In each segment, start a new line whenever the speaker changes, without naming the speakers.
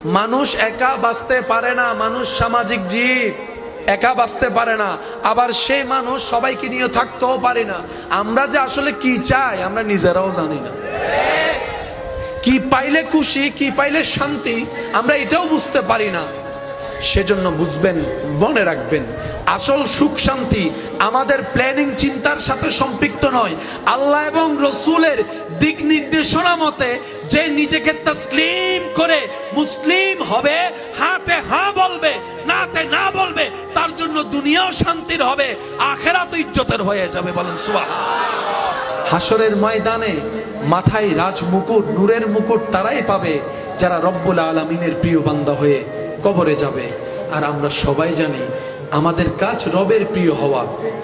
মানুষ একা বাঁচতে পারে না, মানুষ সামাজিক জীব, একা বাঁচতে পারে না। আবার সেই মানুষ সবাইকে নিয়ে থাকতেও পারে না। আমরা যে আসলে কি চাই আমরা নিজেরাও জানি না। কি পাইলে খুশি, কি পাইলে শান্তি আমরা এটাও বুঝতে পারি না। সেজন্য বুঝবেন, মনে রাখবেন, আসল সুখ শান্তি আমাদের প্ল্যানিং চিন্তার সাথে সম্পৃক্ত নয়। আল্লাহ এবং রসুলের দিক নির্দেশনা মতে যে নিজেকে তাসলিম করে মুসলিম হবে, হাতে হ্যাঁ বলবে, নাতে না বলবে, তার জন্য দুনিয়াও শান্তির হবে, আখিরাতও ইজ্জতের হয়ে যাবে। বলেন সুবহানাল্লাহ। হাসরের ময়দানে মাথায় রাজ মুকুট, নূরের মুকুট তারাই পাবে যারা রব্বুল আলামিনের প্রিয় বান্দা হয়ে কবরে যাবে। আর আমরা সবাই জানি আমাদের কাজ রবের প্রিয় হওয়া।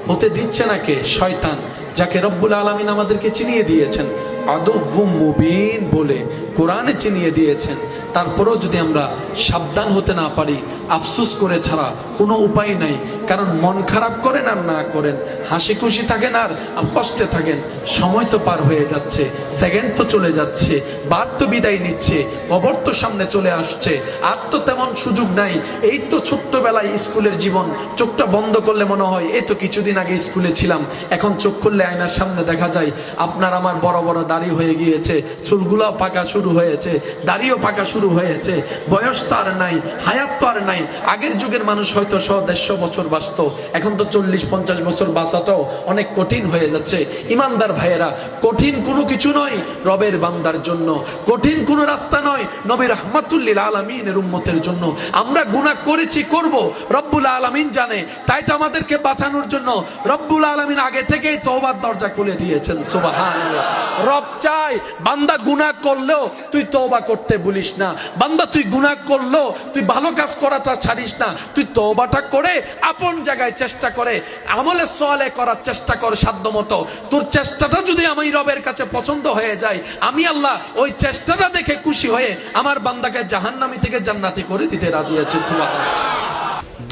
হতে দিচ্ছে না কে? শয়তান, যাকে রব্বুল আলামিন আমাদেরকে চিনিয়ে দিয়েছেন আদুউম মুবিন বলে, কোরআনে চিনিয়ে দিয়েছেন। তারপরেও যদি আমরা সাবধান হতে না পারি, আফসোস করে ছাড়া কোনো উপায় নাই। কারণ মন খারাপ করেন আর না করেন, হাসি খুশি থাকেন আর কষ্টে থাকেন, সময় তো পার হয়ে যাচ্ছে, সেকেন্ড তো চলে যাচ্ছে, বার তো বিদায় নিচ্ছে, কবর তো সামনে চলে আসছে, আর তো তেমন সুযোগ নাই। এই তো ছোট্টবেলায় স্কুলের জীবন, চোখটা বন্ধ করলে মনে হয় এই তো কিছুদিন আগে স্কুলে ছিলাম। এখন চোখ খুললে আয়নার সামনে দেখা যায় আপনার আমার বড় বড় দাড়ি হয়ে গিয়েছে, চুলগুলো পাকা শুরু হয়েছে, দাড়িও পাকা শুরু হয়েছে, বয়স তো আর নাই, হায়াত তো আর নাই। আগের যুগের মানুষ হয়তো 100-150 বছর বাঁচত, এখন তো 40-50 বছর বাঁচাটাও অনেক কঠিন হয়ে যাচ্ছে। ইমানদার ভাইয়েরা, কঠিন কোনো কিছু নয় রবের বান্দার জন্য, কঠিন কোনো রাস্তা নয় নবী রাহমাতুল লিল আলামিনের উম্মতের জন্য। আমরা গুনাহ করেছি, করব, রব্বুল আলামিন জানে। তাই তো আমাদেরকে বাঁচানোর জন্য রব্বুল আলামিন আগে থেকেই তওবার দরজা খুলে দিয়েছেন। সুবহানাল্লাহ। রব চাই বান্দা গুনাহ করলেও তুই তওবা করতে ভুলিস না। বান্দা তুই গুনাহ করলেও তুই ভালো কাজ করাটা ছাড়িস না। তুই তওবাটা করে আপন জায়গায় চেষ্টা করে আমলে সালেহ করার চেষ্টা কর সাধ্যমতো। তোর চেষ্টাটা যদি আমি রবের কাছে পছন্দ হয়ে যায়, আমি আল্লাহ ওই চেষ্টাটা দেখে খুশি হয়ে আমার বান্দাকে জাহান্নামী থেকে জান্নাতি করে দিতে রাজি আছি। সুবহানাল্লাহ।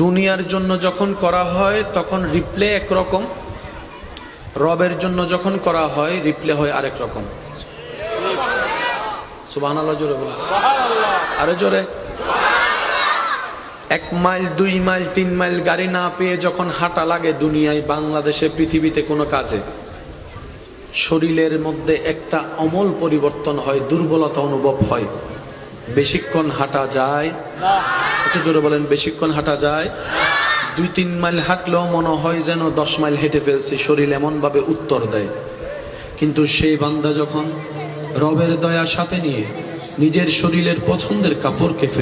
দুনিয়ার জন্য যখন করা হয় তখন রিপ্লে একরকম, রবের জন্য যখন করা হয় রিপ্লে হয় আরেক রকম। সুবহানাল্লাহ। জোরে বলুন, আরে জোরে। 1 মাইল 2 মাইল 3 মাইল গাড়ি না পেয়ে যখন হাঁটা লাগে দুনিয়ায়, বাংলাদেশে, পৃথিবীতে কোনো কাজে, শরীরের মধ্যে একটা অমল পরিবর্তন হয়, দুর্বলতা অনুভব হয়। বেশিক্ষণ হাঁটা যায় না। একটু জোরে বলেন, বেশিক্ষণ হাঁটা যায়? 2-3 মাইল হাঁটলেও মনে হয় যেন 10 মাইল হেঁটে ফেলছে, শরীর এমন ভাবে উত্তর দেয়। কিন্তু সেই বান্দা যখন রবের দয়া সাথে নিয়ে নিজের শরীরের পছন্দের কাপড়কে